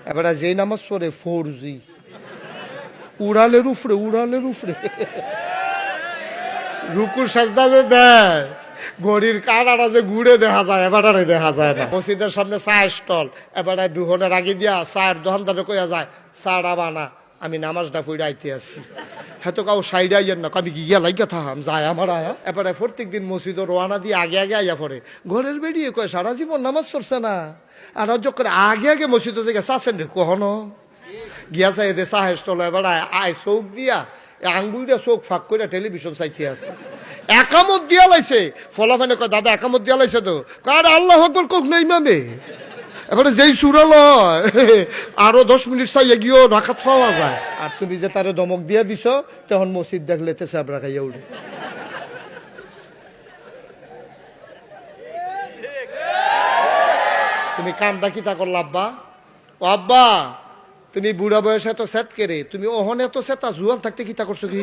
এবারে যেই নামাজ পড়ে 4G, উড়ালের উফরে রুকু সাজদা যে দেয়, ঘড়ির কাঁটাটা যে ঘুরে দেখা যায়, এবারে দেখা যায় না। মসজিদের সামনে চায়ের স্টল, এবারে দুহনের আগে দিয়া চায়ের দোকানদারে কইয়া যায়, চাটা বানা, আমি নামাজটা পড়ে আইতে আসি। হয়তো কাউ সাইডে আইয়েন না, আমি গিয়া লাগিয়া থাম যায় আমার আয়া। এবারে প্রত্যেক দিন মসজিদ রোয়ানা দিয়ে আগে আগে আইয়া পড়ে। ঘরের বেরিয়ে কয় সারা জীবন নামাজ পড়ছে না, আর যখন আগে আগে মসজিদে থেকে চাচ্ছেন রে কখনো গিয়া চাই এদের চাহের স্টল, এবার আয় চোখ দিয়া আঙ্গুল দিয়া চোখ ফাঁক করে টেলিভিশন চাইতে আছে। একামত দিয়া লাইছে, ফলাফানে কয় দাদা একামত দিয়া লাইছে তো, কার আল্লাহ আকবার কোক না ইমামে। এবারে যেই সুরাল আরো 10 মিনিট চাইয়া গিয়েও রাখাত পাওয়া যায়। আর তুমি যে তারে দমক দিয়া দিছ, তখন মসজিদ দেখলে চাবড়া খাইয়া উঠে। তুমি কামটা কিতা করলা আব্বা? ও আব্বা, তুমি বুড়া বয়সে তো সেত কেরে, তুমি ওহনে তো সেতা জুয়ান থাকতে কিতা করছো কি?